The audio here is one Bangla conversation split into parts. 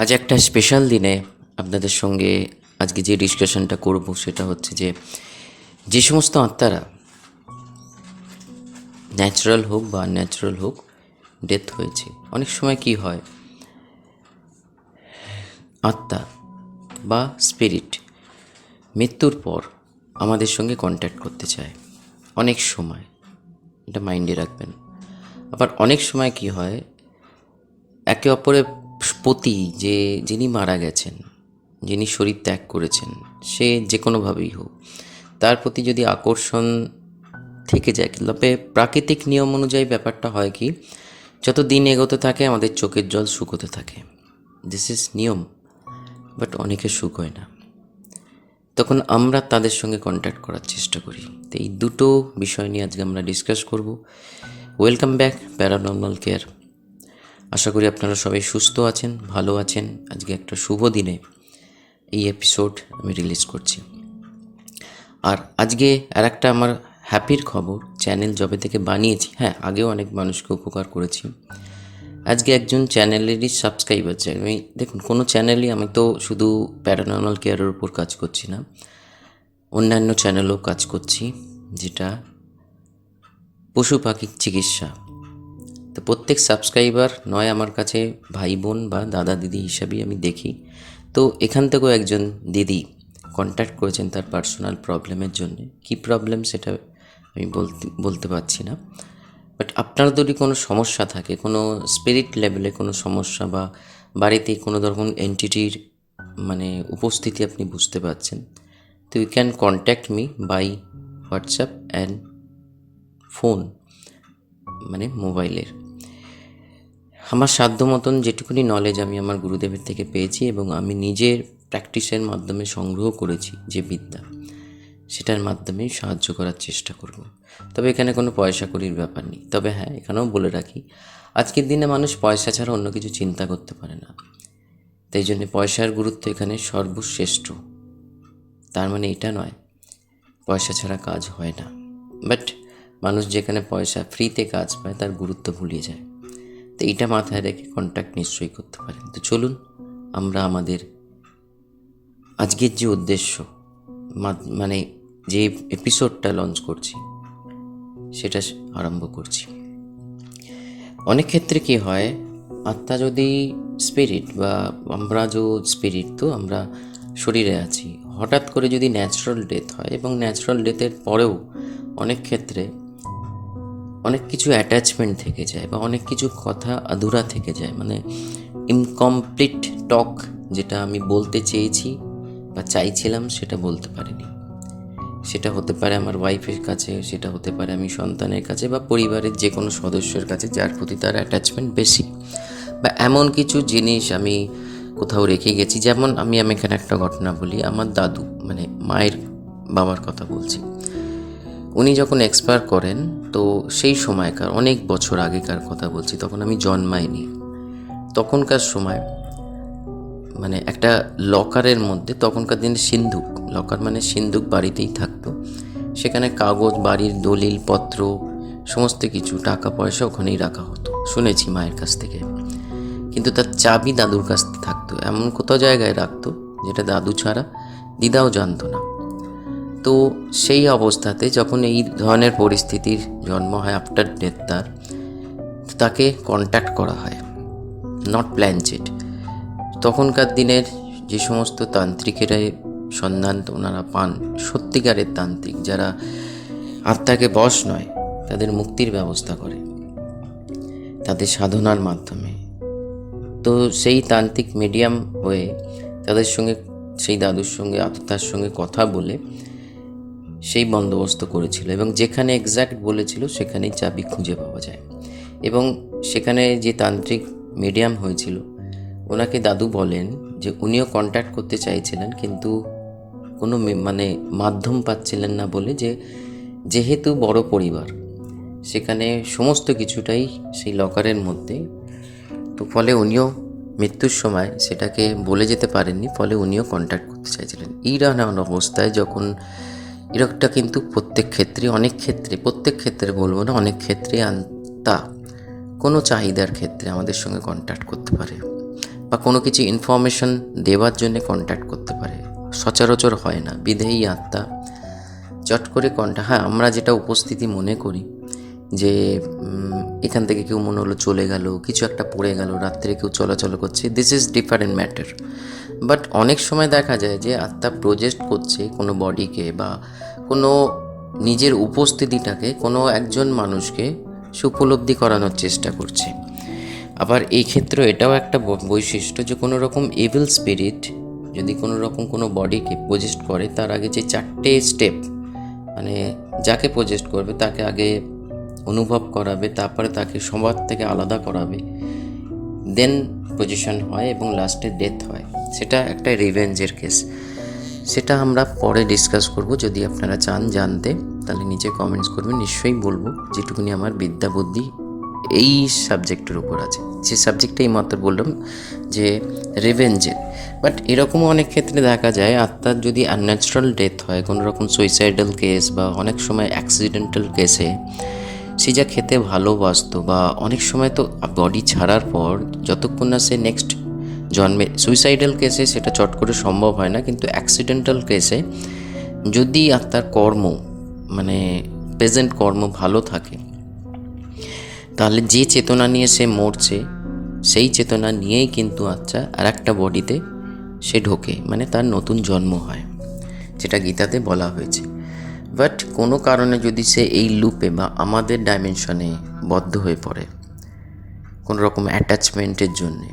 আজ একটা স্পেশাল দিনে আপনাদের সঙ্গে আজকে যে ডিসকাশনটা করব সেটা হচ্ছে যে সমস্ত আত্মারা ন্যাচারাল হোক বা আনন্যাচারাল হোক ডেথ হয়েছে। অনেক সময় কি হয়, আত্মা বা স্পিরিট মৃত্যুর পর আমাদের সঙ্গে কন্ট্যাক্ট করতে চায়। অনেক সময় এটা মাইন্ডে রাখবেন। আবার অনেক সময় কি হয়, একে অপরের প্রতি যিনি মারা গেছেন, যিনি শরীর ত্যাগ করেছেন, সে যে কোনোভাবেই হোক, তার প্রতি যদি আকর্ষণ থেকে যায়। তবে প্রাকৃতিক নিয়ম অনুযায়ী ব্যাপারটা হয় কি, যত দিন এগোতে থাকে আমাদের চোখের জল শুকোতে থাকে। দিস ইজ নিয়ম। বাট অনেকে সুখ হয় না, তখন আমরা তাদের সঙ্গে কন্ট্যাক্ট করার চেষ্টা করি। তো এই দুটো বিষয় নিয়ে আজকে আমরা ডিসকাস করব। Welcome back paranormal care. আশা করি আপনারা সবাই সুস্থ আছেন, ভালো আছেন। আজকে একটা শুভ দিনে এই এপিসোড আমি রিলিজ করছি। আর আজকে আর একটা আমার হ্যাপির খবর, চ্যানেল যবে থেকে বানিয়েছি, হ্যাঁ আগেও অনেক মানুষকে উপকার করেছি, আজকে একজন চ্যানেলেরই সাবস্ক্রাইবার চাই। দেখুন, কোনো চ্যানেলই, আমি তো শুধু প্যারানর্মাল কেয়ারের উপর কাজ করছি না, অন্যান্য চ্যানেলও কাজ করছি, যেটা পশু পাখির চিকিৎসা। তো প্রত্যেক সাবস্ক্রাইবার নয় আমার কাছে ভাই বোন বা দাদা দিদি হিসাবেই আমি দেখি। তো এখান থেকেও একজন দিদি কন্ট্যাক্ট করেছেন তার পার্সোনাল প্রবলেমের জন্য। কী প্রবলেম সেটা আমি বলতে পারছি না, বাট আপনার যদি কোনো সমস্যা থাকে, কোনো স্পিরিট লেভেলে কোনো সমস্যা, বা বাড়িতে কোনো ধরনের এন্টিটির উপস্থিতি আপনি বুঝতে পারছেন, তো you can contact me by WhatsApp and phone, মোবাইলের। আমার সাধ্য মতন যেটুকুনি নলেজ আমি আমার গুরুদেবের থেকে পেয়েছি এবং আমি নিজের প্র্যাকটিসের মাধ্যমে সংগ্রহ করেছি যে বিদ্যা, সেটার মাধ্যমে সাহায্য করার চেষ্টা করব। তবে এখানে কোনো পয়সা কড়ির ব্যাপার নেই। তবে হ্যাঁ, এখানেও বলে রাখি, আজকের দিনে মানুষ পয়সা ছাড়া অন্য কিছু চিন্তা করতে পারে না। তাই জন্য পয়সার গুরুত্ব এখানে সর্বশ্রেষ্ঠ। তার মানে এটা নয় পয়সা ছাড়া কাজ হয় না, বাট মানুষ যেখানে পয়সা ফ্রিতে কাজ পায় তার গুরুত্ব ভুলিয়ে যায়। তো এইটা মাথায় রেখে কন্ট্যাক্ট নিশ্চয়ই করতে পারেন। তো চলুন আমরা আমাদের আজকের যে উদ্দেশ্য, যে এপিসোডটা লঞ্চ করছি সেটা আরম্ভ করছি। অনেক ক্ষেত্রে কি হয়, আত্মা যদি স্পিরিট বা আমরা যে স্পিরিট, তো আমরা শরীরে আছি, হঠাৎ করে যদি ন্যাচারাল ডেথ হয়, এবং ন্যাচারাল ডেথের পরেও অনেক ক্ষেত্রে অনেক কিছু অ্যাটাচমেন্ট থেকে যায় বা অনেক কিছু কথা আধুরা থেকে যায়, ইনকমপ্লিট টক, যেটা আমি বলতে চেয়েছি বা চাইছিলাম সেটা বলতে পারিনি। সেটা হতে পারে আমার ওয়াইফের কাছে, সেটা হতে পারে আমি সন্তানের কাছে, বা পরিবারের যে কোনো সদস্যের কাছে যার প্রতি তার অ্যাটাচমেন্ট বেশি, বা এমন কিছু জিনিস আমি কোথাও রেখে গেছি। যেমন আমি এখানে একটা ঘটনা বলি। আমার দাদু, মায়ের বাবার কথা বলছি, উনি যখন এক্সপায়ার করেন, তো সেই সময়কার অনেক বছর আগেকার কথা বলছি, তখন আমি জন্মাইনি। তখনকার সময় একটা লকারের মধ্যে, তখনকার দিনে সিন্ধুক, লকার সিন্ধুক বাড়িতেই থাকতো, সেখানে কাগজ, বাড়ির দলিল পত্র, সমস্ত কিছু, টাকা পয়সা ওখানেই রাখা হতো, শুনেছি মায়ের কাছ থেকে। কিন্তু তার চাবি দাদুর কাছ থেকে থাকতো, এমন কোথাও জায়গায় রাখতো যেটা দাদু ছাড়া দিদাও জানতো না। তো সেই অবস্থাতে যখন এই ধরনের পরিস্থিতির জন্ম হয় আফটার ডেথ, তাকে কন্ট্যাক্ট করা হয়, নট প্ল্যানচেট। তখনকার দিনের যে সমস্ত তান্ত্রিকেরা সন্ধান ওনারা পান, সত্যিকারের তান্ত্রিক যারা আত্মাকে বশ নয়, তাদের মুক্তির ব্যবস্থা করে তাদের সাধনার মাধ্যমে। তো সেই তান্ত্রিক মিডিয়াম হয়ে তাদের সঙ্গে, সেই দাদুর সঙ্গে, আত্মার সঙ্গে কথা বলে সেই বন্দোবস্ত করেছিল, এবং যেখানে এক্স্যাক্ট বলেছিল সেখানেই চাবি খুঁজে পাওয়া যায়। এবং সেখানে যে তান্ত্রিক মিডিয়াম হয়েছিল, ওনাকে দাদু বলেন যে উনিও কন্ট্যাক্ট করতে চাইছিলেন, কিন্তু কোনো মাধ্যম পাচ্ছিলেন না, বলে যেহেতু বড় পরিবার, সেখানে সমস্ত কিছুটাই সেই লকারের মধ্যে, তো ফলে উনিও মৃত্যুর সময় সেটাকে বলে যেতে পারেননি, ফলে উনিও কন্ট্যাক্ট করতে চাইছিলেন। এই রান্নার অবস্থায় যখন এরকমটা, কিন্তু প্রত্যেক ক্ষেত্রে, অনেক ক্ষেত্রে, প্রত্যেক ক্ষেত্রে বলবো না, অনেক ক্ষেত্রে আত্মা কোনো চাহিদার ক্ষেত্রে আমাদের সঙ্গে কন্ট্যাক্ট করতে পারে। বা কোনো কিছু ইনফরমেশন দেওয়ার জন্য কন্ট্যাক্ট করতে পারে। সচরাচর হয় না, বিধেয়ী আত্মা চট করে হ্যাঁ, আমরা যেটা উপস্থিতি মনে করি যে এখান থেকে কেউ মনে হলো চলে গেল, কিছু একটা পড়ে গেল, রাত্রে কেউ চলাচল করছে, this is different matter. But অনেক সময় দেখা যায় যে আত্মা প্রজেক্ট করছে কোনো বডিকে বা কোনো নিজের উপস্থিতিটাকে কোনো একজন মানুষকে সুপলব্ধি করানোর চেষ্টা করছে। আবার এই ক্ষেত্রে এটাও একটা বৈশিষ্ট্য যে কোনো রকম এভিল স্পিরিট যদি কোনো রকম কোনো বডিকে প্রজেক্ট করে, তার আগে যে 4টে স্টেপ, মানে যাকে প্রজেক্ট করবে তাকে আগে অনুভব করাবে, তারপরে তাকে সবার থেকে আলাদা করাবে, দেন পজিশন হয় এবং লাস্টে ডেথ হয়। সেটা একটা রিভেঞ্জের কেস। সেটা আমরা পরে ডিসকাস করব। যদি আপনারা চান জানতে তাহলে নিচে কমেন্টস করবেন, নিশ্চয়ই বলবো যেটুকুনি আমার বিদ্যা বুদ্ধি এই সাবজেক্টের উপর আছে। যে সাবজেক্টটা এই মাত্র বললাম যে রিভেঞ্জের। বাট এরকমও অনেক ক্ষেত্রে দেখা যায় আত্মার যদি আনন্যাচারাল ডেথ হয়, কোনো রকম সুইসাইডাল কেস বা অনেক সময় অ্যাক্সিডেন্টাল কেসে, সে যা খেতে ভালোবাসতো বা অনেক সময় তো বডি ছাড়ার পর যতক্ষণ না সে নেক্সট জন্মে, সুইসাইডাল কেসে সেটা চট করে সম্ভব হয় না, কিন্তু অ্যাক্সিডেন্টাল কেসে যদি আত্মার কর্ম মানে প্রেজেন্ট কর্ম ভালো থাকে, তাহলে যে চেতনা নিয়ে সে মরছে সেই চেতনা নিয়েই কিন্তু আচ্ছা আর একটা বডিতে সে ঢোকে, মানে তার নতুন জন্ম হয়, যেটা গীতাতে বলা হয়েছে। বাট কোনো কারণে যদি সে এই লুপে বা আমাদের ডাইমেনশনে বদ্ধ হয়ে পড়ে কোনো রকম অ্যাটাচমেন্টের জন্যে,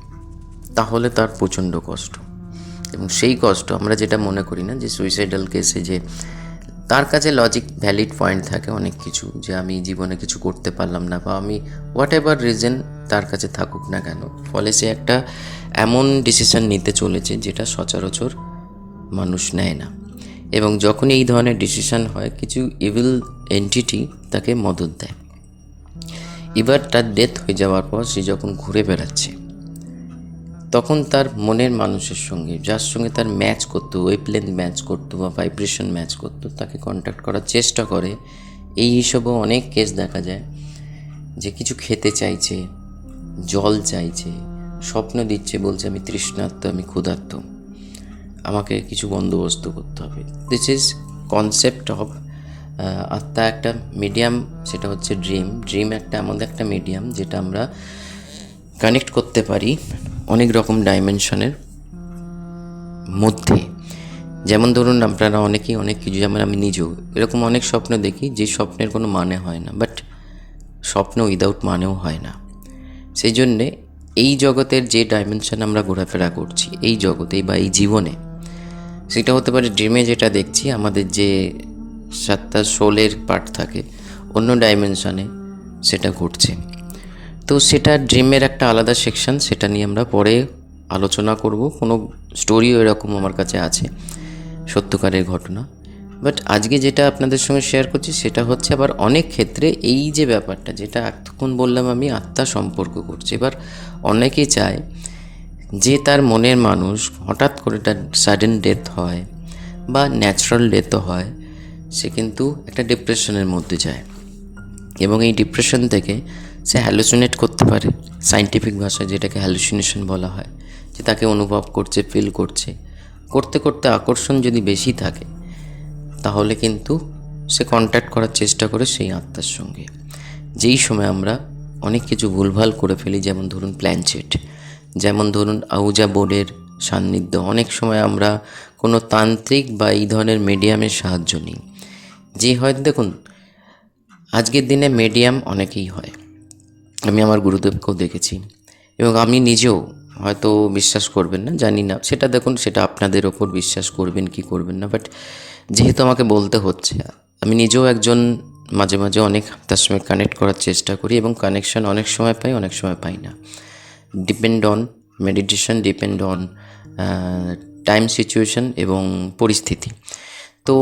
তাহলে তার প্রচণ্ড কষ্ট। এবং সেই কষ্ট আমরা যেটা মনে করি না যে সুইসাইডাল কেসে যে তার কাছে লজিক ভ্যালিড পয়েন্ট থাকে অনেক কিছু, যে আমি জীবনে কিছু করতে পারলাম না বা আমি হোয়াট এভার রিজন তার কাছে থাকুক না কেন, ফলে সে একটা এমন ডিসিশন নিতে চলেছে যেটা সচরাচর মানুষ নেয় না। এবং যখন এই ধরনের ডিসিশন হয়, কিছু ইভিল এন্টিটি তাকে মদত দেয়। এবার তার ডেথ হয়ে যাওয়ার পর সে যখন ঘুরে বেড়াচ্ছে, তখন তার মনের মানুষের সঙ্গে, যার সঙ্গে তার ম্যাচ করতো, ওয়েভলেন্থ ম্যাচ করতো বা ভাইব্রেশন ম্যাচ করতো, তাকে কন্ট্যাক্ট করার চেষ্টা করে। এই হিসেবেও অনেক কেস দেখা যায় যে কিছু খেতে চাইছে, জল চাইছে, স্বপ্ন দিচ্ছে, বলছে আমি তৃষ্ণার্ত, আমি ক্ষুধার্ত, আমাকে কিছু বন্দোবস্ত করতে হবে। দিস ইজ কনসেপ্ট অফ আত্মা একটা মিডিয়াম, সেটা হচ্ছে ড্রিম একটা আমাদের একটা মিডিয়াম, যেটা আমরা কানেক্ট করতে পারি অনেক রকম ডাইমেনশনের মধ্যে। যেমন ধরুন আপনারা অনেকেই অনেক কিছু, যেমন আমি নিজেও এরকম অনেক স্বপ্ন দেখি যে স্বপ্নের কোনো মানে হয় না, বাট স্বপ্ন উইদাউট মানেও হয় না। সেই জন্যে এই জগতের যে ডাইমেনশন আমরা ঘোরাফেরা করছি এই জগতে বা এই জীবনে, সেটা হতে পারে ড্রিমে যেটা দেখছি আমাদের যে 7টা সোলের পার্ট থাকে অন্য ডাইমেনশনে সেটা ঘটছে। তো সেটা ড্রিমের একটা আলাদা সেকশন, সেটা নিয়ে আমরা পরে আলোচনা করব। কোনো স্টোরিও এরকম আমার কাছে আছে, সত্যকারের ঘটনা। বাট আজকে যেটা আপনাদের সঙ্গে শেয়ার করছি সেটা হচ্ছে আবার অনেক ক্ষেত্রে এই যে ব্যাপারটা যেটা এতক্ষণ বললাম আমি আত্মা সম্পর্ক করছি, এবার অনেকেই চায় যে তার মনের মানুষ হঠাৎ করে তার সাডেন ডেথ হয় বা ন্যাচারাল ডেথও হয়, সে কিন্তু একটা ডিপ্রেশনের মধ্যে যায় এবং এই ডিপ্রেশন থেকে সে হ্যালুসিনেট করতে পারে, সায়েন্টিফিক ভাষায় যেটাকে হ্যালুসিনেশন বলা হয়, যে তাকে অনুভব করছে, ফিল করছে, করতে করতে আকর্ষণ যদি বেশি থাকে তাহলে কিন্তু সে কন্ট্যাক্ট করার চেষ্টা করে সেই আত্মার সঙ্গে। যেই সময় আমরা অনেক কিছু ভুলভাল করে ফেলি, যেমন ধরুন প্ল্যানচেট, যেমন ধরুন আউজা বোর্ডের সান্নিধ্য, অনেক সময় আমরা কোনো তান্ত্রিক বা এই ধরনের মিডিয়ামের সাহায্য নিই। যে হয়তো দেখুন আজকের দিনে মিডিয়াম অনেকেই হয়, আমি আমার গুরুদেবকেও দেখেছি এবং আমি নিজেও, হয়তো বিশ্বাস করবেন না জানি না, সেটা দেখুন সেটা আপনাদের ওপর বিশ্বাস করবেন কি করবেন না, বাট যেহেতু আমাকে বলতে হচ্ছে, আমি নিজেও একজন মাঝে মাঝে অনেক তার সঙ্গে কানেক্ট করার চেষ্টা করি এবং কানেকশন অনেক সময় পাই, অনেক সময় পাই না। Depend on meditation, depend on time, situation এবং পরিস্থিতি। তো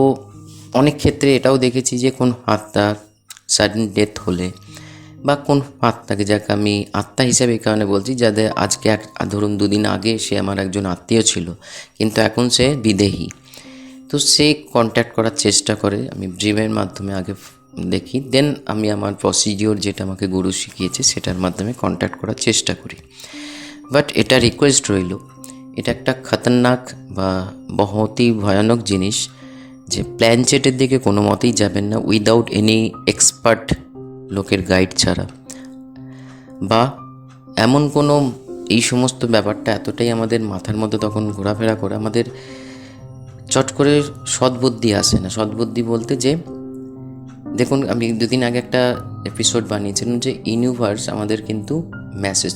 অনেক ক্ষেত্রে এটাও দেখেছি যে কোন আত্মা সাডেন ডেথ হলে বা কোন আত্মাকে, যাকে আমি আত্মা হিসাবে এই কারণে বলছি, যাদের আজকে ধরুন 2 দিন আগে সে আমার একজন আত্মীয় ছিল কিন্তু এখন সে বিদেহী, তো সে কন্ট্যাক্ট করার চেষ্টা করে। আমি ড্রিমের মাধ্যমে আগে দেখি, দেন আমি আমার প্রসিডিওর যেটা আমাকে গুরু শিখিয়েছে সেটার মাধ্যমে কন্ট্যাক্ট করার চেষ্টা করি। বাট এটা রিকোয়েস্ট রইল, এটা একটা খতরনাক বা বহুতই ভয়ানক জিনিস যে প্ল্যানচেটের দিকে কোনো মতেই যাবেন না উইদাউট এনি এক্সপার্ট লোকের গাইড ছাড়া। বা এমন কোনো এই সমস্ত ব্যাপারটা এতটাই আমাদের মাথার মধ্যে তখন ঘোরাফেরা করে আমাদের চট করে সদ্বুদ্ধি আসে না। সদ্বুদ্ধি বলতে যে দেখুন, আমি দুদিন আগে একটা এপিসোড বানিয়েছিলাম যে ইউনিভার্স আমাদের কিন্তু মেসেজ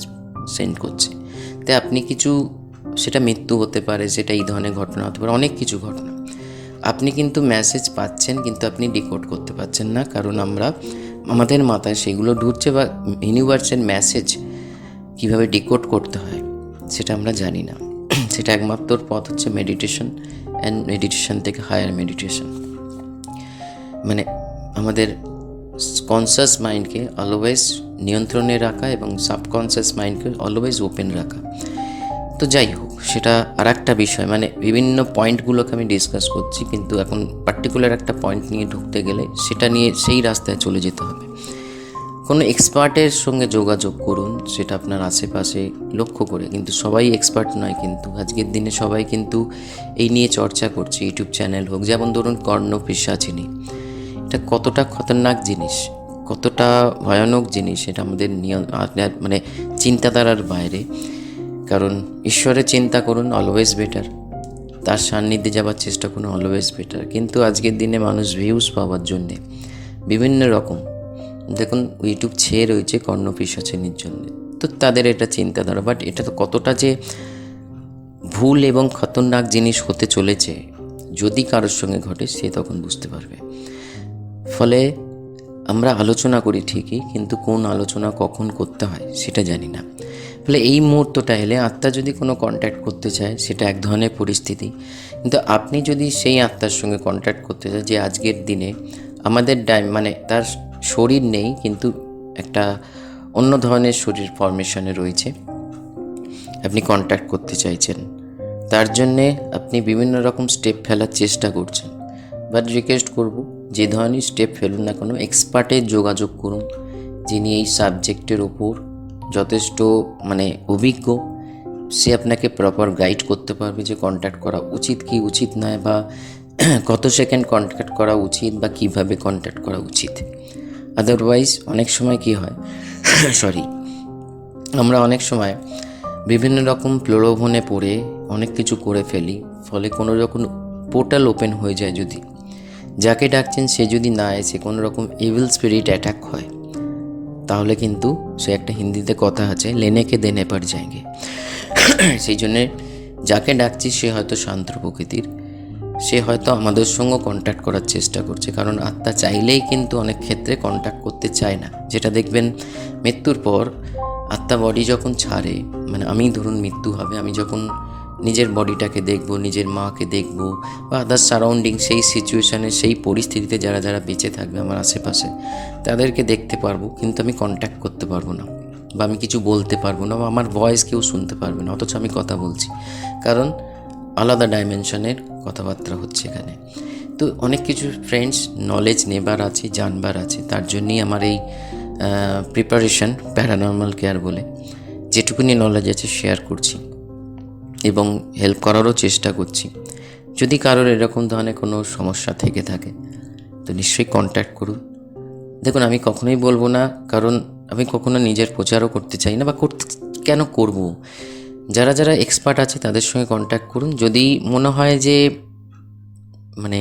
সেন্ড করছে। তাই আপনি কিছু, সেটা মৃত্যু হতে পারে, সেটা এই ধরনের ঘটনা হতে পারে, অনেক কিছু ঘটনা আপনি কিন্তু মেসেজ পাচ্ছেন কিন্তু আপনি ডিকোড করতে পারছেন না, কারণ আমাদের মাথায় সেগুলো ঢুকছে বা ইউনিভার্সের মেসেজ কীভাবে ডিকোড করতে হয় সেটা আমরা জানি না। সেটা একমাত্র পথ হচ্ছে মেডিটেশন, অ্যান্ড মেডিটেশন থেকে হায়ার মেডিটেশন, মানে আমাদের কনসিয়াস মাইন্ডকে অলওয়েজ নিয়ন্ত্রণে রাখা এবং সাবকনসিয়াস মাইন্ডকে অলওয়েজ ওপেন রাখা। তো যাই হোক, সেটা আর একটা বিষয়, মানে বিভিন্ন পয়েন্টগুলোকে আমি ডিসকাস করছি, কিন্তু এখন পার্টিকুলার একটা পয়েন্ট নিয়ে ঢুকতে গেলে সেটা নিয়ে সেই রাস্তায় চলে যেতে হবে। কোনো এক্সপার্টের সঙ্গে যোগাযোগ করুন, সেটা আপনার আশেপাশে লক্ষ্য করে। কিন্তু সবাই এক্সপার্ট নয়, কিন্তু আজকের দিনে সবাই কিন্তু এই নিয়ে চর্চা করছে, ইউটিউব চ্যানেল হোক, যেমন ধরুন কর্ণপিশাচিনী। এটা কতটা খতরনাক জিনিস, কতটা ভয়ানক জিনিস, এটা আমাদের মানে চিন্তাধারার বাইরে। কারণ ঈশ্বরের চিন্তা করুন, অলওয়েজ বেটার, তার সান্নিধ্যে যাওয়ার চেষ্টা করুন, অলওয়েজ বেটার। কিন্তু আজকের দিনে মানুষ ভিউজ পাওয়ার জন্যে বিভিন্ন রকম, দেখুন ইউটিউব ছেয়ে রয়েছে কর্ণপিশাচিনীর জন্যে, তো তাদের এটা চিন্তাধারা। বাট এটা তো কতটা যে ভুল এবং খতরনাক জিনিস হতে চলেছে যদি কারোর সঙ্গে ঘটে, সে তখন বুঝতে পারবে। ফলে আমরা আলোচনা করি ঠিকই, কিন্তু কোন আলোচনা কখন করতে হয় সেটা জানি না। ফলে এই মুহূর্তটা এলে আত্মা যদি কোনো কন্ট্যাক্ট করতে চায়, সেটা এক ধরনের পরিস্থিতি। কিন্তু আপনি যদি সেই আত্মার সঙ্গে কন্ট্যাক্ট করতে চান যে আজকের দিনে আমাদের মানে তার শরীর নেই, কিন্তু একটা অন্য ধরনের শরীর ফরমেশনে রয়েছে, আপনি কন্ট্যাক্ট করতে চাইছেন, তার জন্যে আপনি বিভিন্ন রকম স্টেপ ফেলার চেষ্টা করছেন। বাট রিকোয়েস্ট করব, যে ধরনের স্টেপ ফেলুন না কোনো, এক্সপার্টের যোগাযোগ করুন, যিনি এই সাবজেক্টের ওপর যথেষ্ট মানে অভিজ্ঞ। সে আপনাকে প্রপার গাইড করতে পারবে যে কন্ট্যাক্ট করা উচিত কি উচিত নয়, বা কত সেকেন্ড কন্ট্যাক্ট করা উচিত, বা কিভাবে কন্ট্যাক্ট করা উচিত। আদারওয়াইজ অনেক সময় কি হয় আমরা অনেক সময় বিভিন্ন রকম প্রলোভনে পড়ে অনেক কিছু করে ফেলি। ফলে কোনো রকম পোর্টাল ওপেন হয়ে যায়, যদি যাকে ডাকছেন সে যদি না এসে কোনো রকম ইভিল স্পিরিট অ্যাটাক হয়, তাহলে কিন্তু সে একটা হিন্দিতে কথা আছে, লেনেকে দেনে পার যায়গে। সেই জন্যে যাকে ডাকছি সে হয়তো শান্ত প্রকৃতির, সে হয়তো আমাদের সঙ্গে কন্ট্যাক্ট করার চেষ্টা করছে। কারণ আত্মা চাইলেই কিন্তু অনেক ক্ষেত্রে কন্ট্যাক্ট করতে চায় না। যেটা দেখবেন মৃত্যুর পর আত্মা বডি যখন ছাড়ে, মানে আমি ধরুন মৃত্যু হবে, আমি যখন নিজের বডিটাকে দেখব, নিজের মাকে দেখব, বা আদার সারাউন্ডিং, সেই সিচুয়েশানে সেই পরিস্থিতিতে যারা যারা বেঁচে থাকবে আমার আশেপাশে, তাদেরকে দেখতে পারবো, কিন্তু আমি কন্ট্যাক্ট করতে পারবো না, বা আমি কিছু বলতে পারবো না, বা আমার ভয়েস কেউ শুনতে পারবে না, অথচ আমি কথা বলছি। কারণ আলাদা ডাইমেনশনের কথাবার্তা হচ্ছে এখানে। তো অনেক কিছু ফ্রেন্ডস নলেজ নেবার আছে, জানবার আছে, তার জন্যই আমার এই প্রিপারেশন প্যারানর্মাল কেয়ার বলে যেটুকুনি নলেজ আছে শেয়ার করছি এবং হেল্প করারও চেষ্টা করছি। যদি কারোর এরকম ধরনের কোনো সমস্যা থেকে থাকে তো নিশ্চয়ই কন্ট্যাক্ট করুন। দেখুন, আমি কখনোই বলবো না, কারণ আমি কখনো নিজের প্রচারও করতে চাই না, বা কেন করব। যারা যারা এক্সপার্ট আছে তাদের সঙ্গে কন্ট্যাক্ট করুন। যদি মনে হয় যে মানে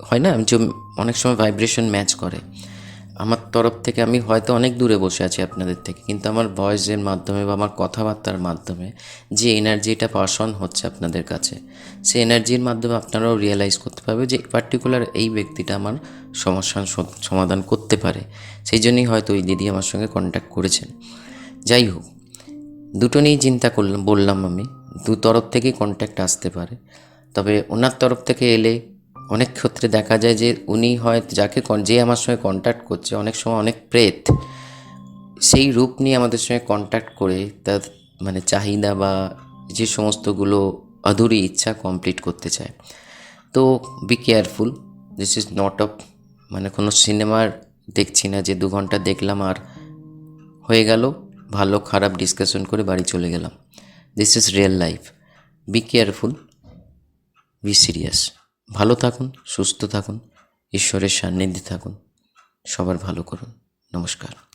হয় না যে অনেক সময় ভাইব্রেশন ম্যাচ করে, আমার তরফ থেকে আমি হয়তো অনেক দূরে বসে আছি আপনাদের থেকে, কিন্তু আমার ভয়েসের মাধ্যমে বা আমার কথাবার্তার মাধ্যমে যে এনার্জিটা পাস অন হচ্ছে আপনাদের কাছে, সেই এনার্জির মাধ্যমে আপনারাও রিয়েলাইজ করতে পারবে যে পার্টিকুলার এই ব্যক্তিটা আমার সমস্যার সমাধান করতে পারে। সেই জন্যই হয়তো ওই দিদি আমার সঙ্গে কন্ট্যাক্ট করেছেন। যাই হোক, দুটো নিয়েই চিন্তা করলাম, বললাম আমি দু তরফ থেকেই কন্ট্যাক্ট আসতে পারে। তবে ওনার তরফ থেকে এলে অনেক ক্ষেত্রে দেখা যায় যে উনি যে আমার সঙ্গে কন্ট্যাক্ট করছে, অনেক সময় অনেক প্রেত সেই রূপ নিয়ে আমাদের সঙ্গে কন্ট্যাক্ট করে তার মানে চাহিদা বা যে সমস্তগুলো অধুরি ইচ্ছা কমপ্লিট করতে চায়। তো be careful, this is not মানে কোনো সিনেমার দেখছি না যে 2 ঘন্টা দেখলাম আর হয়ে গেল, ভালো খারাপ ডিসকাশন করে বাড়ি চলে গেলাম। This is real life. Be careful, be serious. ভালো থাকুন, সুস্থ থাকুন, ঈশ্বরের সান্নিধ্যে থাকুন, সবার ভালো করুন। নমস্কার।